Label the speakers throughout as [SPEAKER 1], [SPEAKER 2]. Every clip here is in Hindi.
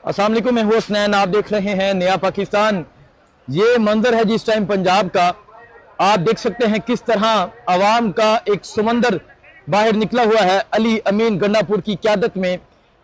[SPEAKER 1] अस्सलाम वालेकुम, मैं हूं हसनैन। आप देख रहे हैं नया पाकिस्तान। ये मंजर है जिस टाइम पंजाब का। आप देख सकते हैं किस तरह अवाम का एक समंदर बाहर निकला हुआ है। अली अमीन गंडापुर की क़यादत में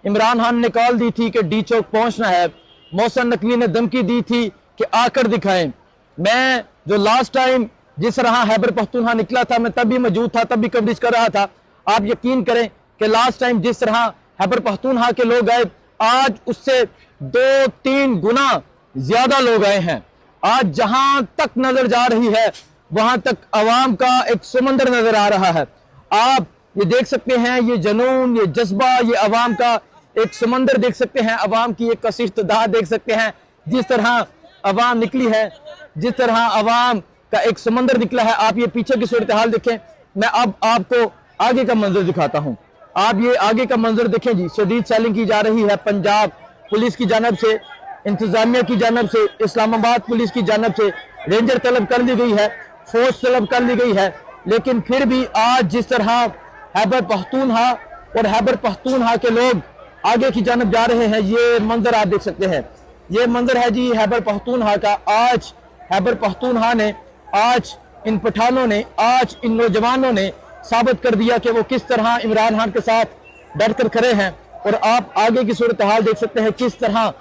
[SPEAKER 1] इमरान खान ने कॉल दी थी कि डी चौक पहुंचना है। मोहसिन नकवी ने धमकी दी थी कि आकर दिखाएं। मैं जो लास्ट टाइम जिस तरह खैबर पख्तूनख्वा निकला था, मैं तब भी मौजूद था, तब भी कवरेज कर रहा था। आप यकीन करें कि लास्ट टाइम जिस तरह खैबर पख्तूनख्वा के लोग आए, आज उससे 2-3 गुना ज्यादा लोग आए हैं। आज जहां तक नजर जा रही है वहां तक अवाम का एक समंदर नजर आ रहा है। आप ये देख सकते हैं, ये जनून, ये जज्बा, ये अवाम का एक समंदर देख सकते हैं, अवाम की एक कसीर तादाद देख सकते हैं। जिस तरह अवाम निकली है, जिस तरह अवाम का एक समंदर निकला है। आप ये पीछे की सूरत हाल देखें। मैं अब आपको आगे का मंजर दिखाता हूं। आप ये आगे का मंजर देखें जी। शदीद सेलिंग की जा रही है पंजाब पुलिस की जानब से, इंतजामिया की जानब से, इस्लामाबाद पुलिस की जानब से। रेंजर तलब कर ली गई है, फौज तलब कर ली गई है, लेकिन फिर भी आज जिस तरह खैबर पख्तूनख्वा और खैबर पख्तूनख्वा के लोग आगे की जानब जा रहे हैं, ये मंजर आप देख सकते हैं। ये मंजर है जी खैबर पख्तूनख्वा का। आज खैबर पख्तूनख्वा ने, आज इन पठानों ने, आज इन नौजवानों ने साबित कर दिया कि वो किस तरह इमरान खान के साथ डटकर खड़े हैं। और आप आगे की सूरत हाल देख सकते हैं किस तरह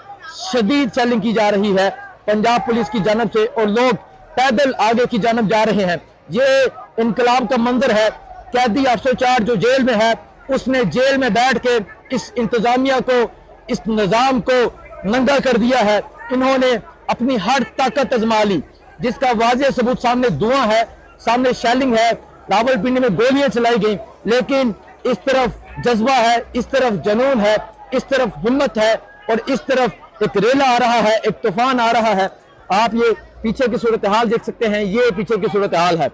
[SPEAKER 1] शदीद सेलिंग की जा रही है पंजाब पुलिस की जानब से, और लोग पैदल आगे की जानब जा रहे हैं। ये इनकलाब का मंजर है। कैदी 804 जो जेल में है, उसने जेल में बैठ के इस इंतजामिया को, इस निजाम को नंगा कर दिया है। इन्होंने अपनी हर ताकत आजमा ली, जिसका वाज़ेह सबूत सामने धुआं है, सामने शेलिंग है, रावलपिंडी में गोलियां चलाई गई, लेकिन इस तरफ जज्बा है, इस तरफ जनून है, इस तरफ हिम्मत है, और इस तरफ एक रेला आ रहा है, एक तूफान आ रहा है। आप ये पीछे की सूरत हाल देख सकते हैं। ये पीछे की सूरत हाल है,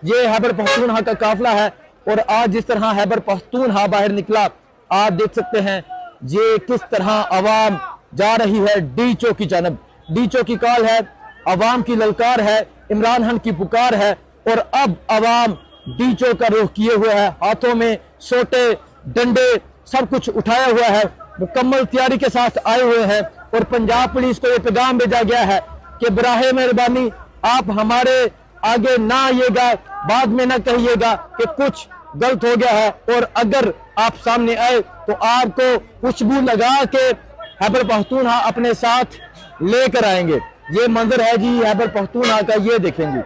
[SPEAKER 1] ये खैबर पख्तूनख्वा का काफिला है। और आज जिस तरह खैबर पख्तूनख्वा बाहर निकला, आप देख सकते हैं ये किस तरह अवाम जा रही है डी चौक की जानब। डी चौक की कॉल है, अवाम की ललकार है, इमरान खान की पुकार है, और अब अवाम डी चौक का रुख किए हुए है। हाथों में सोटे, डंडे, सब कुछ उठाया हुआ है, मुकम्मल तैयारी के साथ आए हुए हैं। और पंजाब पुलिस को यह पैगाम भेजा गया है कि बराहे मेहरबानी आप हमारे आगे ना आइएगा, बाद में ना कहिएगा कि कुछ गलत हो गया है, और अगर आप सामने आए तो आपको खुशबू लगा के खैबर पख्तूनख्वा अपने साथ लेकर आएंगे। ये मंजर है जी खैबर पख्तूनख्वा का। ये देखें जी,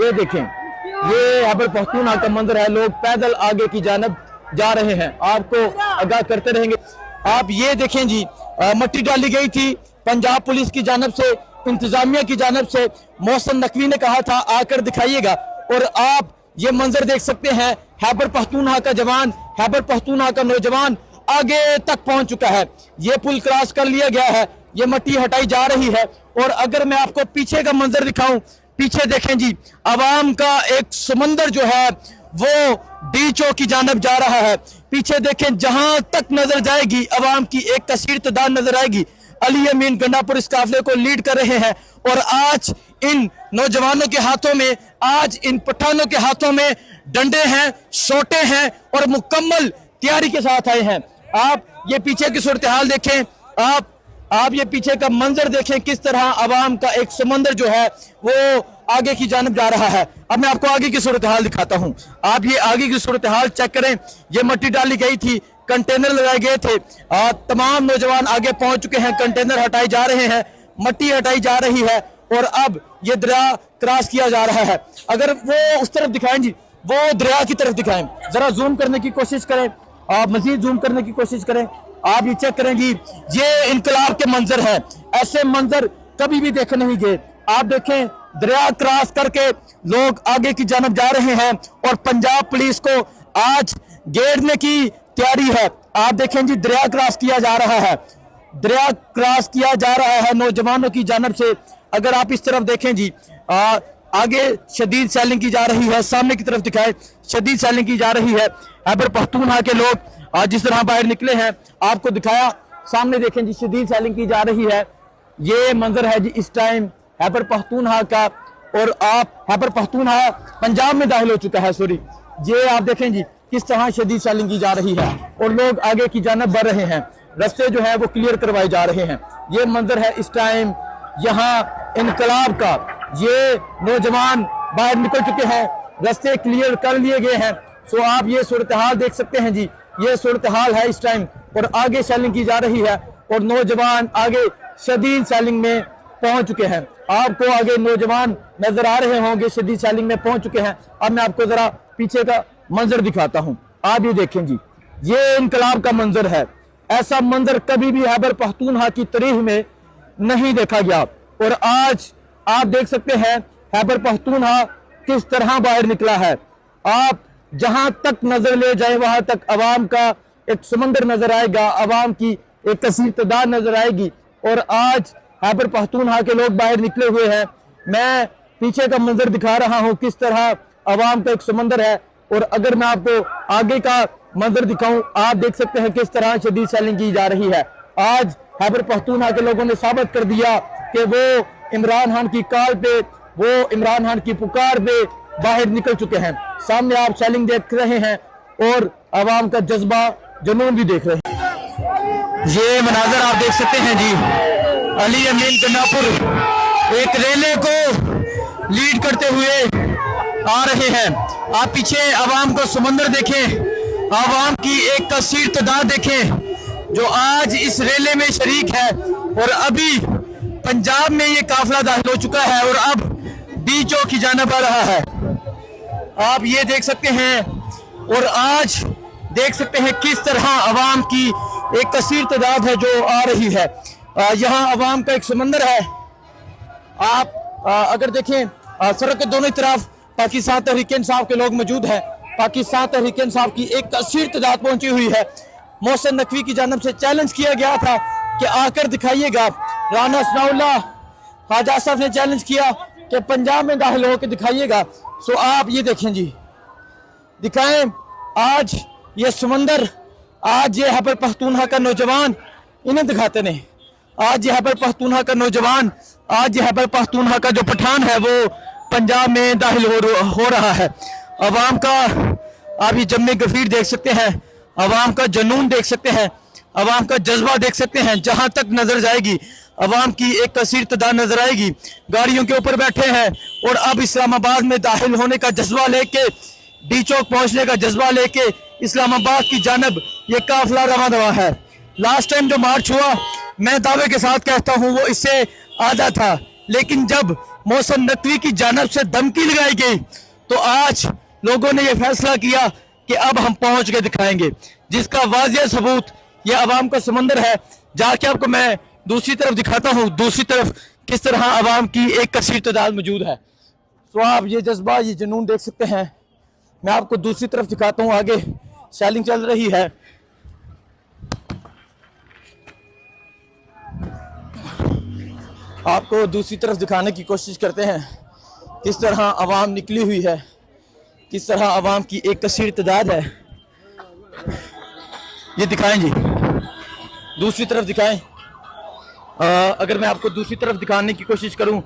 [SPEAKER 1] ये देखें, ये खैबर पख्तूनख्वा का मंजर है। लोग पैदल आगे की जानब जा रहे हैं, आपको आगाह करते रहेंगे। आप ये देखें जी, मट्टी डाली गई थी पंजाब पुलिस की जानब से, इंतजामिया की जानब से। मोहसिन नकवी ने कहा था आकर दिखाइएगा, और आप ये मंजर देख सकते हैं। खैबर पख्तूनख्वा का जवान, खैबर पख्तूनख्वा का नौजवान आगे तक पहुंच चुका है। ये पुल क्रॉस कर लिया गया है, ये मट्टी हटाई जा रही है। और अगर मैं आपको पीछे का मंजर दिखाऊं, पीछे देखें जी, अवाम का एक समंदर जो है वो डी चौक की जानब जा रहा है। पीछे देखें, जहां तक नजर जाएगी अवाम की एक कसीर तादाद नजर आएगी। अली अमीन गंडापुर इस काफिले को लीड कर रहे हैं, और आज इन नौजवानों के हाथों में, आज इन पठानों के हाथों में डंडे हैं, सोटे हैं, और मुकम्मल तैयारी के साथ आए हैं। आप ये पीछे की सूरत हाल देखें, आप ये पीछे का मंजर देखें, किस तरह अवाम का एक समंदर जो है वो आगे की जानब जा रहा है। अब मैं आपको आगे की सूरत हाल दिखाता हूं। आप ये आगे की सूरत हाल चेक करें। ये मट्टी डाली गई थी, कंटेनर लगाए गए थे, तमाम नौजवान आगे पहुंच चुके हैं, कंटेनर हटाए जा रहे हैं, मट्टी हटाई जा रही है, और अब ये दरिया क्रॉस किया जा रहा है। अगर वो उस तरफ दिखाएं जी, वो दरिया की तरफ दिखाएं, जरा जूम करने की कोशिश करें, आप मजीद जूम करने की कोशिश करें। आप ये चेक करें जी, ये इनकलाब के मंजर है। ऐसे मंजर कभी भी देखे नहीं गए। आप देखें, दरिया क्रॉस करके लोग आगे की जानब जा रहे हैं, और पंजाब पुलिस को आज घेरने की तैयारी है। आप देखें जी, दरिया क्रॉस किया जा रहा है, दरिया क्रॉस किया जा रहा है नौजवानों की जानब से। अगर आप इस तरफ देखें जी, आगे शदीद सेलिंग की जा रही है, सामने की तरफ दिखाए, शदीद सेलिंग की जा रही है। खैबर पख्तूनख्वा के लोग आज जिस तरह बाहर निकले हैं, आपको दिखाया। सामने देखें जी, शदीद सेलिंग की जा रही है। ये मंजर है जी इस टाइम खैबर पख्तूनख्वा का, और आप खैबर पख्तूनख्वा पंजाब में दाखिल हो चुका है, सॉरी। ये आप देखें जी किस तरह शदीद सेलिंग की जा रही है, और लोग आगे की जानब बढ़ रहे हैं। रास्ते जो है वो क्लियर करवाए जा रहे हैं। ये मंजर है इस टाइम यहाँ इनकलाब का। ये नौजवान बाहर निकल चुके हैं, रास्ते क्लियर कर लिए गए हैं। सो आप ये सूरत हाल देख सकते हैं जी, ये सूरत हाल है इस टाइम। और आगे सेलिंग की जा रही है और नौजवान आगे शदीद सेलिंग में पहुंच चुके हैं। आपको आगे नौजवान नजर आ रहे होंगे, शदीद सेलिंग में पहुंच चुके हैं। अब मैं आपको जरा पीछे का मंजर दिखाता हूं, आप ये देखें जी, ये इनकलाब का मंजर है। ऐसा मंजर कभी भी खैबर पख्तूनख्वा की तारीख में नहीं देखा गया। और आज आप देख सकते हैं खैबर पख्तूनख्वा किस तरह बाहर निकला है। आप जहां तक नजर ले जाए वहां तक अवाम का एक समंदर नजर आएगा, अवाम की एक कसीर तादाद नजर आएगी। और आज खैबर पख्तूनख्वा के लोग बाहर निकले हुए हैं। मैं पीछे का मंजर दिखा रहा हूं किस तरह अवाम का एक समंदर है। और अगर मैं आपको आगे का मंजर दिखाऊं, आप देख सकते हैं किस तरह शदीद सेलिंग की जा रही है। आज खैबर पख्तूनख्वा के लोगों ने साबित कर दिया कि वो इमरान खान की कॉल पे, वो इमरान खान की पुकार पे बाहर निकल चुके हैं। सामने आप सेलिंग देख रहे हैं और अवाम का जज्बा जुनून भी देख रहे हैं। ये मनाजर आप देख सकते हैं जी, अली अमीन गन्नापुर एक रेले को लीड करते हुए आ रहे हैं। आप पीछे अवाम को समंदर देखें, अवाम की एक कसीर तादाद देखें जो आज इस रेले में शरीक है। और अभी पंजाब में ये काफिला दाखिल हो चुका है और अब डी चौक की जानिब आ रहा है। आप ये देख सकते हैं और आज देख सकते हैं किस तरह अवाम की एक कसीर तादाद है जो आ रही है। यहाँ अवाम का एक समंदर है। आप अगर देखें सड़क के दोनों तरफ पाकिस्तान तहरीक इंसाफ के लोग मौजूद हैं। पाकिस्तान तहरीक इंसाफ की एक कसीर तादाद पहुंची हुई है। मोहसिन नकवी की जानिब से चैलेंज किया गया था कि आकर दिखाइएगा। राना सनाउल्लाह ख्वाजा साहब ने चैलेंज किया कि पंजाब में दाखिल होकर दिखाइएगा। सो आप ये देखें जी, दिखाएं आज ये समंदर, आज ये खैबर पख्तूनख्वा का नौजवान, इन्हें दिखाते नहीं। आज ये खैबर पख्तूनख्वा का नौजवान, आज ये खैबर पख्तूनख्वा का जो पठान है वो पंजाब में दाखिल हो रहा है। अवाम का आप ये जम्मे गफीर देख सकते हैं, अवाम का जुनून देख सकते हैं, अवाम का जज्बा देख सकते हैं। जहां तक नजर जाएगी अवाम की एक कसीर तादाद नजर आएगी। गाड़ियों के ऊपर बैठे हैं और अब इस्लामाबाद में दाखिल होने का जज्बा लेके, डी चौक पहुंचने का जज्बा लेके इस्लामाबाद की जानब ये काफिला रवा दवा है। लास्ट टाइम जो मार्च हुआ, मैं दावे के साथ कहता हूं वो इससे आधा था, लेकिन जब मोहसिन नकवी की जानब से धमकी लगाई गई तो आज लोगों ने यह फैसला किया कि अब हम पहुंच के दिखाएंगे, जिसका वाजिया सबूत यह अवाम का समंदर है। जाके आपको मैं दूसरी तरफ दिखाता हूं, दूसरी तरफ किस तरह अवाम की एक कसीर तादाद मौजूद है। तो आप ये जज्बा, ये जुनून देख सकते हैं। मैं आपको दूसरी तरफ दिखाता हूं, आगे सेलिंग चल रही है। आपको दूसरी तरफ दिखाने की कोशिश करते हैं किस तरह अवाम निकली हुई है, किस तरह अवाम की एक कसीर तादाद है। ये दिखाएं जी, दूसरी तरफ दिखाएं। अगर मैं आपको दूसरी तरफ दिखाने की कोशिश करूं,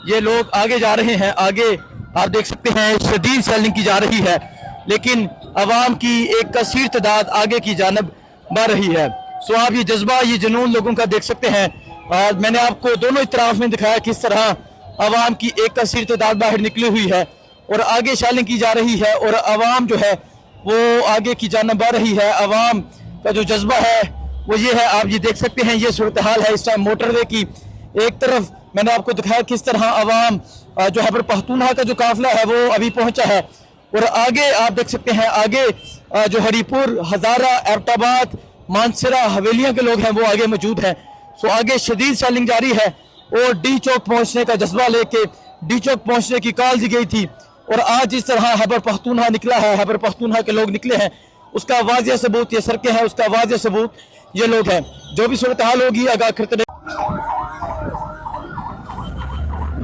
[SPEAKER 1] ये लोग आगे जा रहे हैं। आगे आप देख सकते हैं शदीद सेलिंग की जा रही है, लेकिन अवाम की एक कसीर तादाद आगे की जानब बढ़ रही है। सो आप ये जज्बा, ये जुनून लोगों का देख सकते हैं। मैंने आपको दोनों तरफ में दिखाया किस तरह अवाम की एक कसीर तादाद बाहर निकली हुई है और आगे सेलिंग की जा रही है और अवाम जो है वो आगे की जानब बढ़ रही है। अवाम का जो जज्बा है वो ये है, आप ये देख सकते हैं। ये सूरत हाल है इस टाइम मोटरवे की। एक तरफ मैंने आपको दिखाया किस तरह अवाम जो खैबर पख्तूनख्वा का जो काफिला है वो अभी पहुंचा है और आगे आप देख सकते हैं, आगे जो हरीपुर, हजारा, एबटाबाद, मानसरा, हवेलियां के लोग हैं वो आगे मौजूद हैं। सो आगे शदीद सेलिंग जारी है और डी चौक पहुंचने का जज्बा लेके डी चौक पहुंचने की कॉल दी गई थी और आज इस तरह खैबर पख्तूनख्वा निकला है, खैबर पख्तूनख्वा के लोग निकले हैं। उसका वाजिया सबूत ये सड़कें हैं, उसका वाजिया सबूत ये लोग हैं। जो भी सूरत हाल होगी आगाह करते रहे।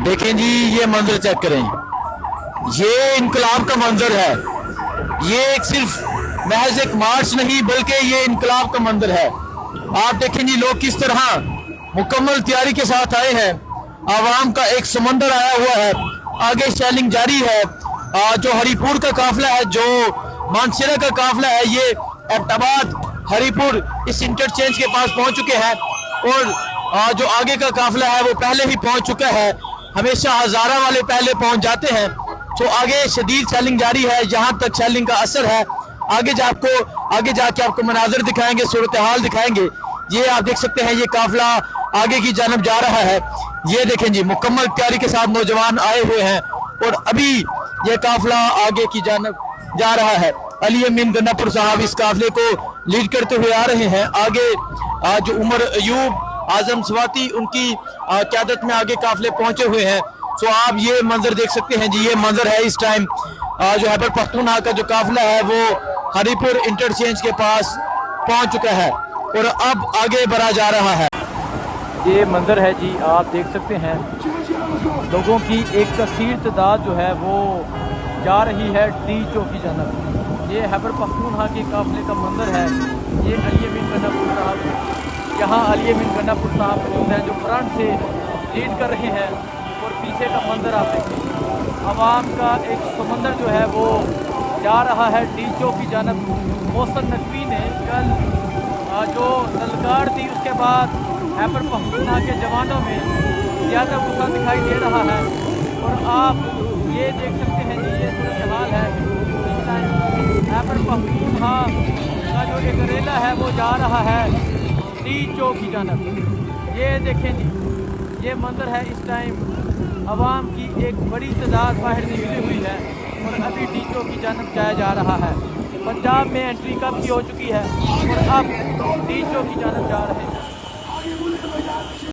[SPEAKER 1] देखें जी, ये मंजर चेक करें, ये इनकलाब का मंजर है। ये एक सिर्फ महज एक मार्च नहीं बल्कि ये इनकलाब का मंजर है। आप देखें जी, लोग किस तरह मुकम्मल तैयारी के साथ आए हैं। आवाम का एक समंदर आया हुआ है, आगे सेलिंग जारी है। जो हरीपुर का काफिला है, जो मानसरा का काफिला है, ये एबटाबाद हरिपुर इस इंटरचेंज के पास पहुंच चुके हैं और जो आगे का काफिला है वो पहले ही पहुंच चुका है। हमेशा हजारा वाले पहले पहुंच जाते हैं, तो आगे शदीद सेलिंग जारी है। जहां तक सेलिंग का असर है, आगे जाके आपको मनाजर दिखाएंगे, सूरत हाल दिखाएंगे। ये आप देख सकते हैं, ये काफिला आगे की जानब जा रहा है। ये देखें जी, मुकम्मल तैयारी के साथ नौजवान आए हुए हैं और अभी ये काफिला आगे की जानब जा रहा है। अली अमीन गन्नापुर साहब इस काफिले को लीड करते हुए आ रहे हैं। आगे जो उमर अयूब, आजम स्वाति, उनकी क़यादत में आगे काफिले पहुंचे हुए हैं। तो आप ये मंजर देख सकते हैं जी, ये मंजर है इस टाइम जो खैबर पख्तूनख्वा का जो काफिला है वो हरिपुर इंटरचेंज के पास पहुंच चुका है और अब आगे बढ़ा जा रहा है। ये मंजर है जी, आप देख सकते हैं लोगों की एक कसीर तादाद जो है वो जा रही है डी चौक की जानब। ये खैबर पख्तूनख्वा के काफिले का मंजर है। ये अली अमीन गन्नापुर साहब, यहाँ अली अमीन गन्नापुर साहब मौजूद हैं जो फ्रंट से लीड कर रहे हैं और पीछे का मंजर आप देखें, आवाम का एक समंदर जो है वो जा रहा है डी चौक की जानब। मोहसिन नकवी ने कल जो ललकार दी, उसके बाद खैबर पख्तूनख्वा के जवानों में ज़्यादा गुस्सा दिखाई दे रहा है और आप ये देख सकते हैं जी, ये सूरत हाल है इस टाइम। खैबर पख्तूनख्वा का जो एक रेला है वो जा रहा है डी चौक की जानब। ये देखें जी, ये मंजर है इस टाइम, आवाम की एक बड़ी तादाद बाहर निकली हुई है और अभी डी चौक की जानब जाया जा रहा है। पंजाब में एंट्री कब की हो चुकी है और अब डी चौक की जानब जा रहे हैं।